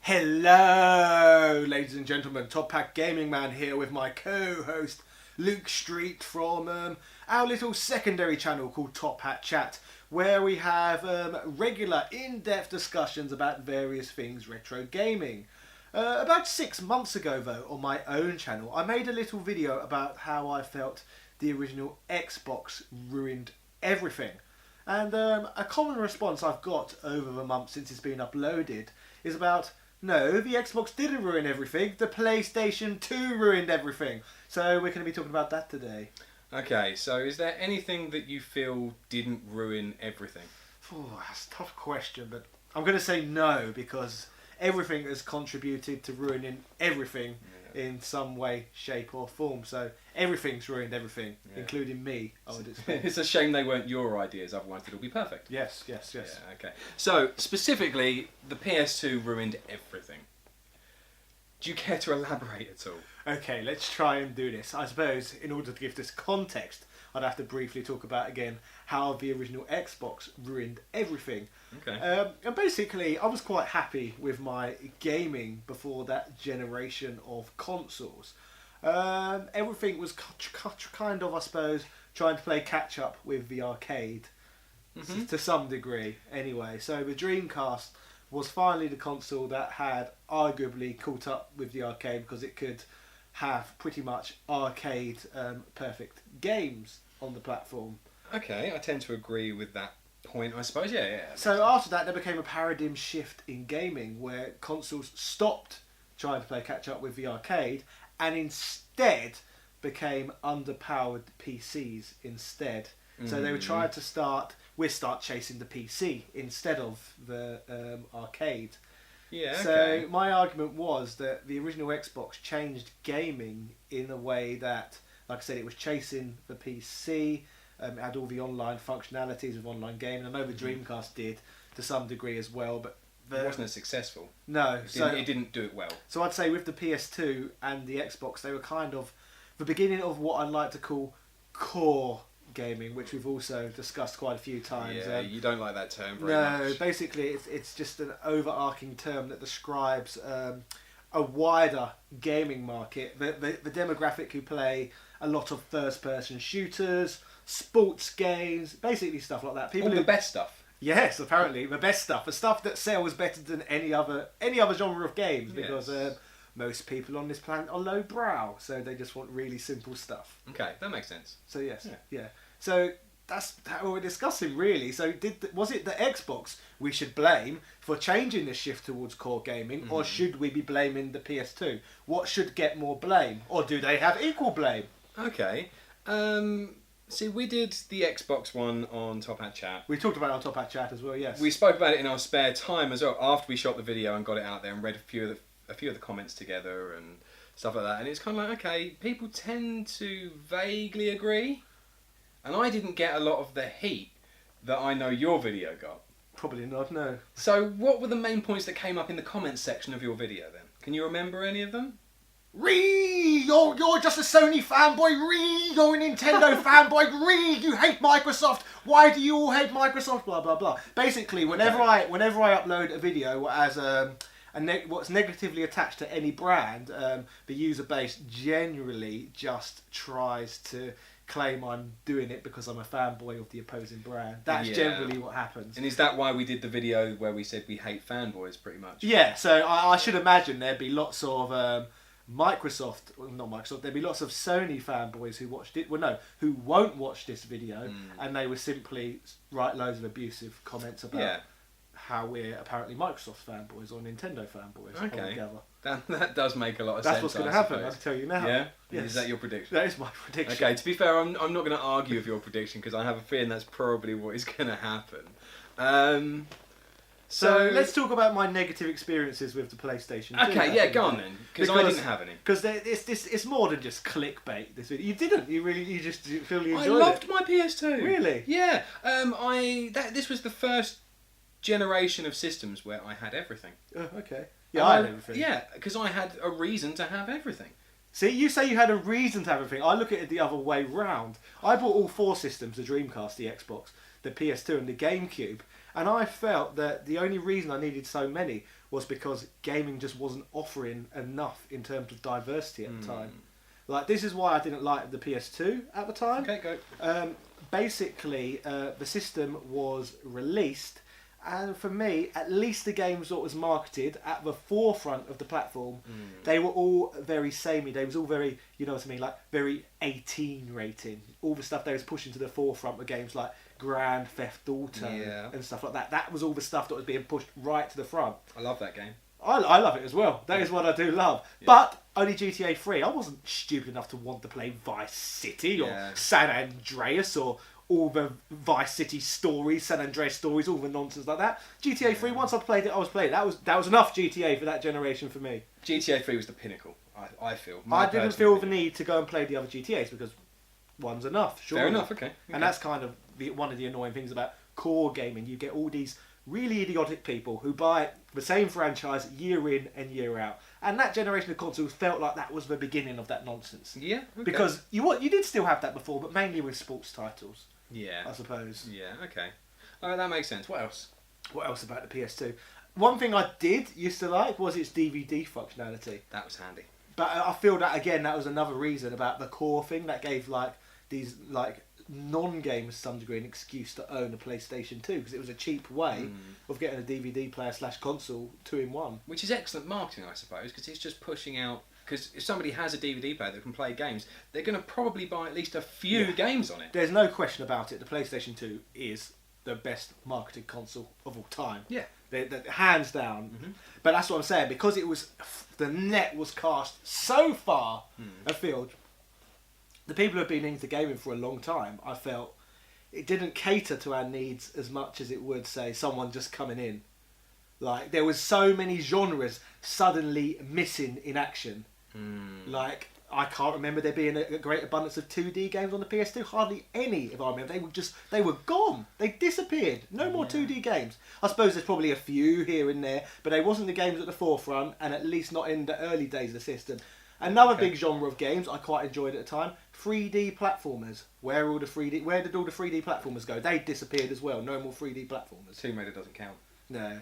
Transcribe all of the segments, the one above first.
Hello, ladies and gentlemen. Top Pack Gaming Man here with my co-host Luke Street from our little secondary channel called Top Hat Chat, where we have regular in-depth discussions about various things retro gaming. About 6 months ago, though, on my own channel, I made a little video about how I felt the original Xbox ruined everything. And a common response I've got over the month since it's been uploaded is about, no, the Xbox didn't ruin everything, the PlayStation 2 ruined everything. So we're going to be talking about that today. Okay, so is there anything that you feel didn't ruin everything? That's a tough question, but I'm going to say no, because everything has contributed to ruining everything in some way, shape or form. So everything's ruined everything, including me, I would expect. It's a shame they weren't your ideas, otherwise it'll be perfect. Yes. Yeah, okay. So, specifically, the PS2 ruined everything. Do you care to elaborate at all? Okay, let's try and do this. I suppose in order to give this context, I'd have to briefly talk about again how the original Xbox ruined everything. Okay. And basically, I was quite happy with my gaming before that generation of consoles. Everything was kind of, I suppose, trying to play catch up with the arcade to some degree. Anyway, so the Dreamcast was finally the console that had arguably caught up with the arcade because it could have pretty much arcade perfect games on the platform. Okay, I tend to agree with that point, I suppose. Yeah. So after that, there became a paradigm shift in gaming where consoles stopped trying to play catch up with the arcade and instead became underpowered PCs instead. So they were trying to start chasing the PC instead of the arcade. Yeah, okay. So my argument was that the original Xbox changed gaming in a way that, like I said, it was chasing the PC. It had all the online functionalities of online gaming. I know the Dreamcast did to some degree as well, but it wasn't as successful. No, it didn't do it well. So I'd say with the PS2 and the Xbox, they were kind of the beginning of what I'd like to call core gaming, which we've also discussed quite a few times. Yeah, you don't like that term very much. No, basically it's just an overarching term that describes a wider gaming market. The demographic who play a lot of first-person shooters, sports games, basically stuff like that. All the best stuff. Yes, apparently the best stuff, the stuff that sells better than any other genre of games, because most people on this planet are lowbrow, so they just want really simple stuff. Okay, that makes sense. So yes, yeah. So that's what we're discussing, really. So was it the Xbox we should blame for changing the shift towards core gaming, or should we be blaming the PS2? What should get more blame, or do they have equal blame? Okay. See, we did the Xbox one on Top Hat Chat. We talked about it on Top Hat Chat as well, yes. We spoke about it in our spare time as well, after we shot the video and got it out there and read a few of the comments together and stuff like that. And it's kind of like, okay, people tend to vaguely agree. And I didn't get a lot of the heat that I know your video got. Probably not, no. So what were the main points that came up in the comments section of your video then? Can you remember any of them? You're just a Sony fanboy. You're a Nintendo fanboy. You hate Microsoft. Why do you all hate Microsoft? Blah blah blah. Basically, whenever I upload a video as what's negatively attached to any brand, the user base generally just tries to claim I'm doing it because I'm a fanboy of the opposing brand. That's generally what happens. And is that why we did the video where we said we hate fanboys, pretty much? Yeah. So I should imagine there'd be lots of not Microsoft, there'd be lots of Sony fanboys who watched it, who won't watch this video, and they would simply write loads of abusive comments about how we're apparently Microsoft fanboys or Nintendo fanboys. Okay, that does make a lot of sense. That's what's going to happen, I'll tell you now. Yeah? Yes. Is that your prediction? That is my prediction. Okay, to be fair, I'm not going to argue with your prediction, because I have a feeling that's probably what is going to happen. So let's talk about my negative experiences with the PlayStation 2. Okay, yeah, go on then, because I didn't have any. Because it's more than just clickbait. This video, you didn't. You just really enjoyed it. I loved my PS2. Really? Yeah. This was the first generation of systems where I had everything. Oh, okay. Yeah, I had everything. Yeah, because I had a reason to have everything. See, you say you had a reason to have everything. I look at it the other way round. I bought all four systems: the Dreamcast, the Xbox, the PS2, and the GameCube. And I felt that the only reason I needed so many was because gaming just wasn't offering enough in terms of diversity at the time. Like, this is why I didn't like the PS2 at the time. Okay, go. Basically, the system was released, and for me, at least the games that was marketed at the forefront of the platform, they were all very samey. They was all very, you know what I mean, like very 18 rating. All the stuff they was pushing to the forefront were games like Grand Theft Auto and stuff like that. That was all the stuff that was being pushed right to the front. I love that game. I love it as well. That is what I do love. Yeah. But only GTA 3. I wasn't stupid enough to want to play Vice City or San Andreas or all the Vice City stories, San Andreas stories, all the nonsense like that. GTA 3, once I played it, I was playing it. That was enough GTA for that generation for me. GTA 3 was the pinnacle, I feel. I didn't feel the need to go and play the other GTAs because one's enough. Surely. Fair enough, okay. And that's kind of one of the annoying things about core gaming. You get all these really idiotic people who buy the same franchise year in and year out, and that generation of consoles felt like that was the beginning of that nonsense. Yeah, okay. Because you did still have that before, but mainly with sports titles. Yeah, I suppose. Yeah, okay. Oh, that makes sense. What else? What else about the PS2? One thing I did used to like was its DVD functionality. That was handy. But I feel that again, that was another reason about the core thing that gave like these like non-gamers to some degree an excuse to own a PlayStation 2 because it was a cheap way of getting a DVD player / console 2-in-1. Which is excellent marketing, I suppose, because it's just pushing out. Because if somebody has a DVD player that can play games, they're going to probably buy at least a few games on it. There's no question about it. The PlayStation 2 is the best marketed console of all time. Yeah. They're hands down. But that's what I'm saying. Because it was the net was cast so far afield. The people who have been into gaming for a long time, I felt it didn't cater to our needs as much as it would, say, someone just coming in. Like, there was so many genres suddenly missing in action. Like, I can't remember there being a great abundance of 2D games on the PS2. Hardly any, if I remember. They were gone. They disappeared. No more 2D games. I suppose there's probably a few here and there, but they wasn't the games at the forefront, and at least not in the early days of the system. Another big genre of games I quite enjoyed at the time, 3D platformers. Where did all the 3D platformers go? They disappeared as well. No more 3D platformers. Tomb Raider doesn't count. No.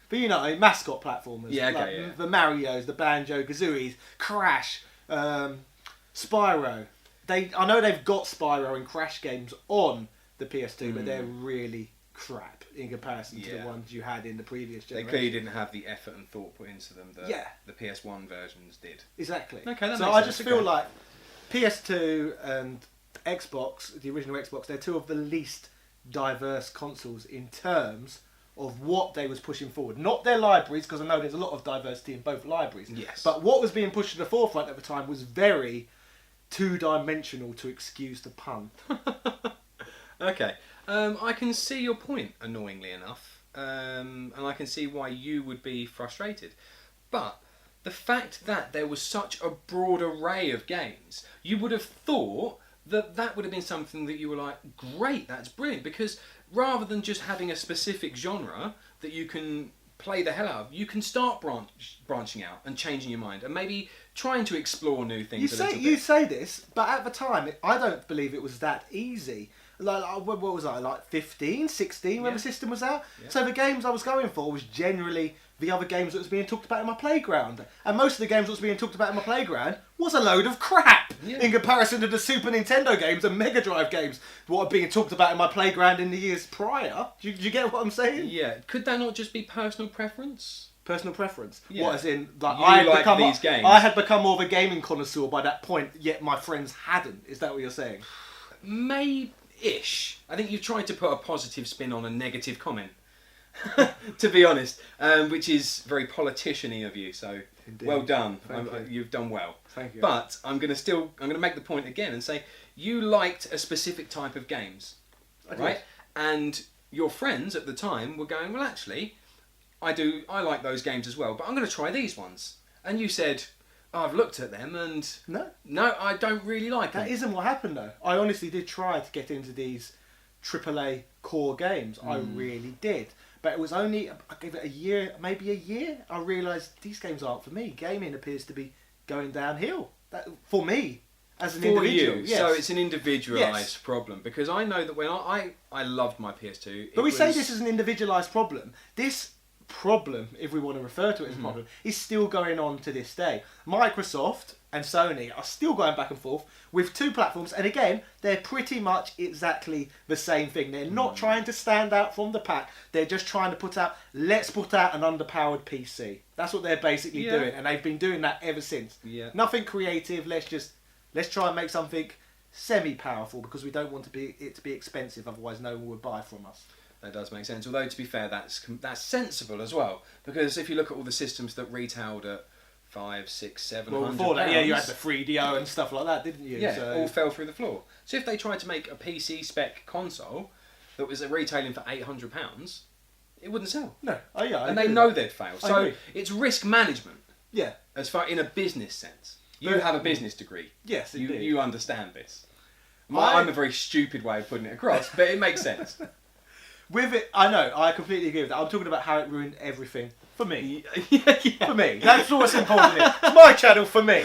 But you know, mascot platformers. Yeah, okay, like yeah. The Marios, the Banjo-Kazooies, Crash, Spyro. I know they've got Spyro and Crash games on the PS2, but they're really crap in comparison to the ones you had in the previous generation. They clearly didn't have the effort and thought put into them that the PS1 versions did. Exactly. Okay, that so makes I sense. just feel like PS2 and Xbox, the original Xbox, they're two of the least diverse consoles in terms of what they was pushing forward. Not their libraries, because I know there's a lot of diversity in both libraries. Yes. But what was being pushed to the forefront at the time was very two-dimensional, to excuse the pun. Okay. I can see your point, annoyingly enough. And I can see why you would be frustrated. But the fact that there was such a broad array of games, you would have thought that would have been something that you were like, great, that's brilliant. Because rather than just having a specific genre that you can play the hell out of, you can start branching out and changing your mind and maybe trying to explore new things You say this, but at the time, I don't believe it was that easy. Like, what was I, like 15, 16 when the system was out? Yeah. So the games I was going for was generally the other games that was being talked about in my playground. And most of the games that was being talked about in my playground was a load of crap in comparison to the Super Nintendo games and Mega Drive games what were being talked about in my playground in the years prior. Do you get what I'm saying? Yeah. Could that not just be personal preference? Personal preference? Yeah. What, as in, like, these games? I had become more of a gaming connoisseur by that point, yet my friends hadn't. Is that what you're saying? Maybe-ish. I think you've tried to put a positive spin on a negative comment. To be honest, which is very politician-y of you. So Indeed. Well done. You've done well. Thank you. But I'm going to make the point again and say you liked a specific type of games, right? And your friends at the time were going, well, actually, I like those games as well, but I'm going to try these ones. And you said, oh, I've looked at them and no, I don't really like them. That isn't what happened though. I honestly did try to get into these AAA core games. I really did. But it was only, I gave it a year, maybe a year, I realised these games aren't for me. Gaming appears to be going downhill. For me, as an individual. Yes. So it's an individualised problem. Because I know that when I loved my PS2. But we say this is an individualised problem. This problem, if we want to refer to it as a problem, is still going on to this day. Microsoft and Sony are still going back and forth with two platforms, and again, they're pretty much exactly the same thing. They're not trying to stand out from the pack. They're just trying to let's put out an underpowered PC. That's what they're basically doing, and they've been doing that ever since. Yeah. Nothing creative. Let's try and make something semi-powerful because we don't want it to be expensive. Otherwise, no one would buy from us. That does make sense. Although, to be fair, that's sensible as well. Because if you look at all the systems that retailed at £500, £600, £700... Well, before that, you had the 3DO and stuff like that, didn't you? Yeah, so all fell through the floor. So if they tried to make a PC spec console that was retailing for £800, it wouldn't sell. No. Oh, yeah. And they know they'd fail. I So agree. it's risk management. Yeah. As far in a business sense. You have a business degree. Yes, indeed. You understand this. I'm a very stupid way of putting it across, but it makes sense. With it, I know, I completely agree with that. I'm talking about how it ruined everything. For me. Yeah. For me. That's what's important here. It's my channel for me.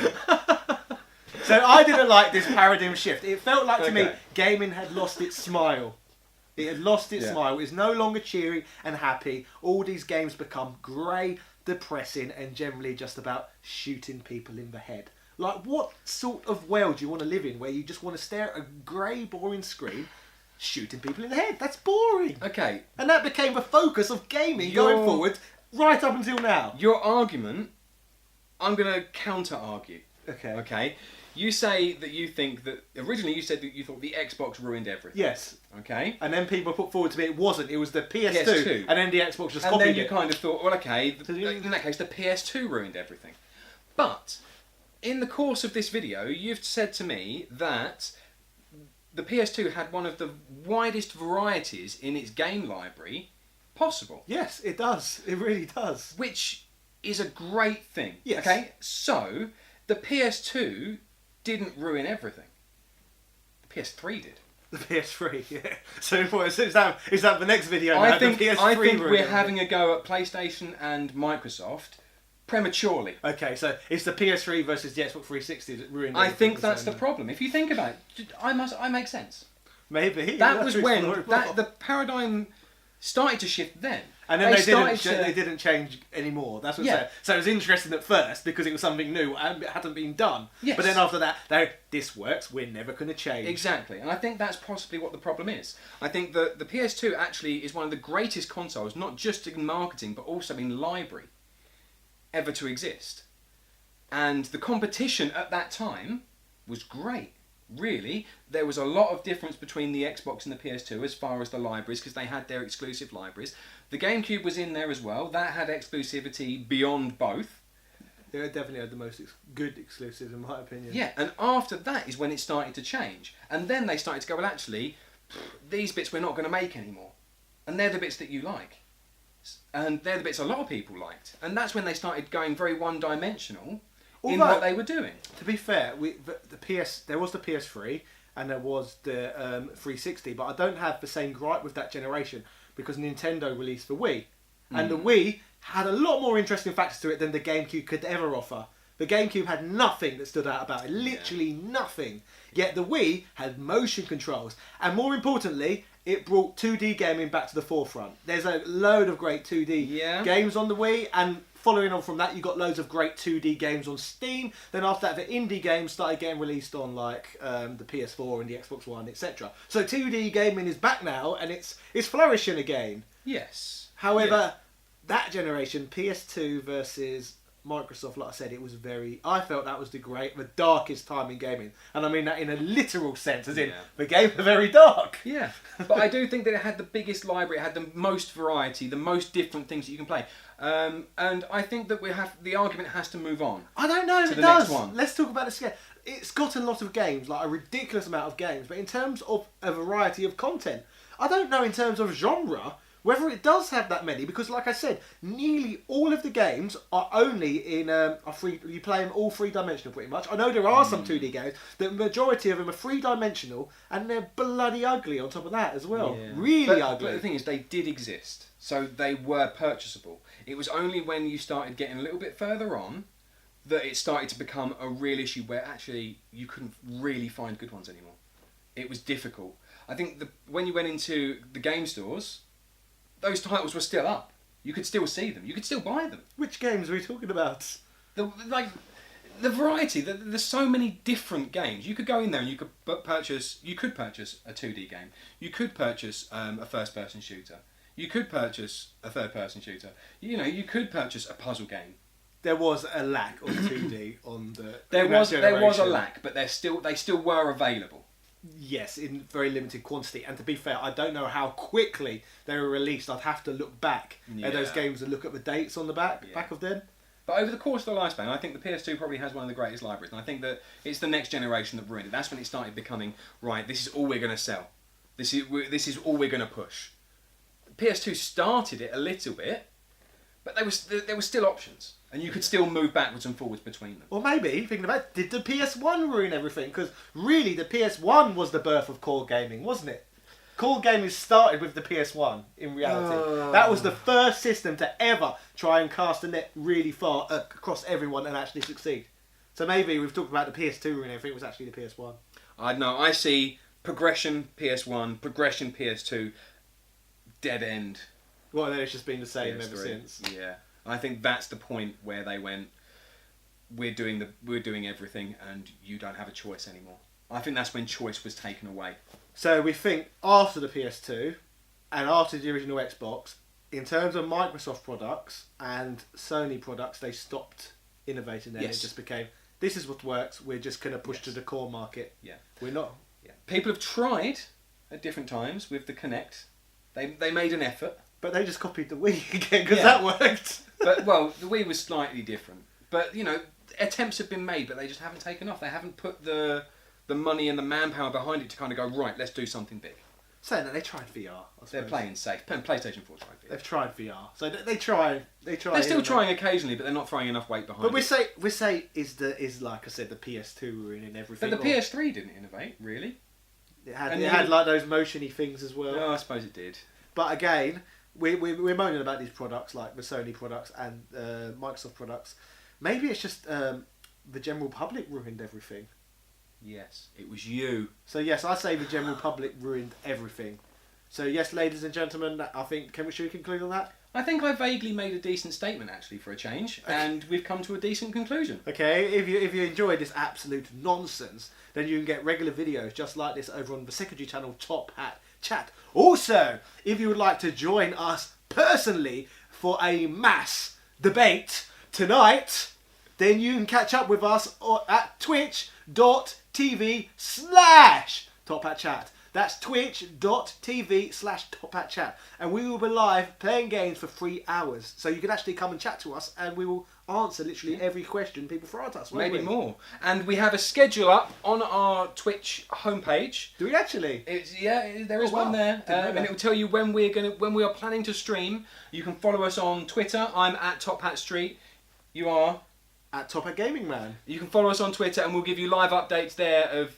So I didn't like this paradigm shift. It felt like to me, gaming had lost its smile. It had lost its smile. It was no longer cheery and happy. All these games become grey, depressing, and generally just about shooting people in the head. Like, what sort of world do you want to live in where you just want to stare at a grey, boring screen shooting people in the head? That's boring. Okay. And that became the focus of gaming going forward, right up until now. Your argument, I'm going to counter-argue. Okay. Okay? You say that you think that... Originally you said that you thought the Xbox ruined everything. Yes. Okay? And then people put forward to me it wasn't. It was the PS2. And then the Xbox just copied it. And then you kind of thought, well, okay, in that case, the PS2 ruined everything. But... in the course of this video, you've said to me that the PS2 had one of the widest varieties in its game library possible. Yes, it does. It really does. Which is a great thing. Yes. Okay, so the PS2 didn't ruin everything. The PS3 did. The PS3, yeah. So is that the next video? I think we're having a go at PlayStation and Microsoft prematurely. Okay, so it's the PS3 versus the Xbox 360 that ruined. I think that's the problem. If you think about it, I make sense. Maybe that was when the paradigm started to shift. Then and then they didn't change anymore. That's what I'm saying. So it was interesting at first because it was something new and it hadn't been done. Yes. But then after that, this works. We're never going to change. Exactly, and I think that's possibly what the problem is. I think that the PS2 actually is one of the greatest consoles, not just in marketing but also in library, ever to exist. And the competition at that time was great. Really, there was a lot of difference between the Xbox and the PS2 as far as the libraries, because they had their exclusive libraries. The GameCube was in there as well. That had exclusivity beyond both. They definitely had the most good exclusives, in my opinion. Yeah, and after that is when it started to change. And then they started to go, well, actually, these bits we're not going to make anymore. And they're the bits that you like. And they're the bits a lot of people liked. And that's when they started going very one-dimensional in what they were doing. To be fair, there was the PS3 and there was the 360, but I don't have the same gripe with that generation because Nintendo released the Wii. And the Wii had a lot more interesting factors to it than the GameCube could ever offer. The GameCube had nothing that stood out about it, literally nothing. Yet the Wii had motion controls. And more importantly, it brought 2D gaming back to the forefront. There's a load of great 2D games on the Wii, and following on from that, you got loads of great 2D games on Steam. Then after that, the indie games started getting released on like the PS4 and the Xbox One, etc. So 2D gaming is back now, and it's flourishing again. Yes. However, that generation, PS2 versus Microsoft, like I said, I felt that was the darkest time in gaming. And I mean that in a literal sense, as in, the games are very dark. Yeah, but I do think that it had the biggest library, it had the most variety, the most different things that you can play. And I think that the argument has to move on. I don't know if it does. Next one. Let's talk about this again. It's got a lot of games, like a ridiculous amount of games, but in terms of a variety of content, I don't know in terms of genre whether it does have that many, because like I said, nearly all of the games are only in you play them all three-dimensional pretty much. I know there are some 2D games, the majority of them are three-dimensional, and they're bloody ugly on top of that as well. Yeah. Really ugly. But the thing is, they did exist, so they were purchasable. It was only when you started getting a little bit further on that it started to become a real issue where actually you couldn't really find good ones anymore. It was difficult. I think when you went into the game stores, those titles were still up. You could still see them. You could still buy them. Which games are we talking about? The variety. There's so many different games. You could go in there and you could purchase. You could purchase a 2D game. You could purchase a first-person shooter. You could purchase a third-person shooter. You know, you could purchase a puzzle game. There was a lack of 2D on the. There was a lack, but they still were available. Yes, in very limited quantity. And to be fair, I don't know how quickly they were released. I'd have to look back at those games and look at the dates on the back of them. But over the course of the lifespan, I think the PS2 probably has one of the greatest libraries. And I think that it's the next generation that ruined it. That's when it started becoming, right, this is all we're going to sell. This is all we're going to push. PS2 started it a little bit, but there were still options. And you could still move backwards and forwards between them. Or maybe, thinking about it, did the PS1 ruin everything? Because really, the PS1 was the birth of core gaming, wasn't it? Core gaming started with the PS1, in reality. That was the first system to ever try and cast a net really far across everyone and actually succeed. So maybe we've talked about the PS2 ruining everything, it was actually the PS1. I don't know, I see progression PS1, progression PS2, dead end. Well, then it's just been the same PS3. ever since. Yeah. I think that's the point where they went, we're doing everything and you don't have a choice anymore. I think that's when choice was taken away. So we think after the PS2 and after the original Xbox, in terms of Microsoft products and Sony products, they stopped innovating then. It just became, this is what works, we're just going to push to the core market. Yeah. We're not. Yeah. People have tried at different times with the Kinect. They made an effort. But they just copied the Wii again because that worked. But, well, the Wii was slightly different. But, you know, attempts have been made, but they just haven't taken off. They haven't put the money and the manpower behind it to kind of go, right, let's do something big. Saying that, they tried VR. They're playing safe. PlayStation 4 tried VR. They've tried VR. So they try. They're still trying occasionally, but they're not throwing enough weight behind it. But we say is like I said, the PS2 ruining everything. But the PS3 didn't innovate, really. It had like those motion-y things as well. Oh, I suppose it did. But again, we're moaning about these products, like the Sony products and Microsoft products. Maybe it's just the general public ruined everything. Yes, it was you. So yes, I say the general public ruined everything. So yes, ladies and gentlemen, I think should we conclude on that? I think I vaguely made a decent statement actually for a change, and we've come to a decent conclusion. Okay, if you enjoyed this absolute nonsense, then you can get regular videos just like this over on the secondary channel Top Hat Chat. Also, if you would like to join us personally for a mass debate tonight, then you can catch up with us at twitch.tv/Top Hat Chat. That's twitch.tv/Top Hat Chat. And we will be live playing games for 3 hours. So you can actually come and chat to us and we will answer literally every question people throw at us. Maybe more. And we have a schedule up on our Twitch homepage. Do we actually? There is one there. And it will tell you when we are planning to stream. You can follow us on Twitter. I'm at Top Hat Street. You are? At Top Hat Gaming Man. You can follow us on Twitter and we'll give you live updates there of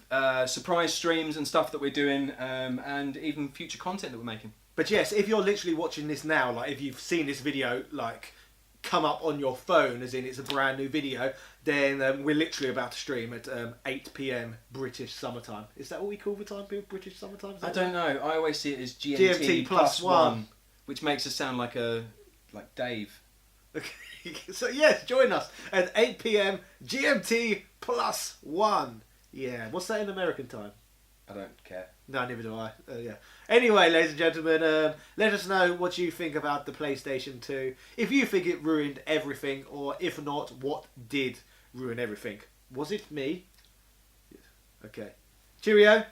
surprise streams and stuff that we're doing and even future content that we're making. But yes, if you're literally watching this now, like if you've seen this video like come up on your phone, as in it's a brand new video, then we're literally about to stream at 8 PM British summertime. Is that what we call the time, British summertime? I don't know. I always see it as GMT plus one, which makes us sound like Dave. Okay. So yes, join us at 8 PM GMT plus 1. Yeah, what's that in American time? I don't care. No, neither do I. Yeah. Anyway, ladies and gentlemen, let us know what you think about the PlayStation 2. If you think it ruined everything, or if not, what did ruin everything? Was it me? Yes. Okay. Cheerio.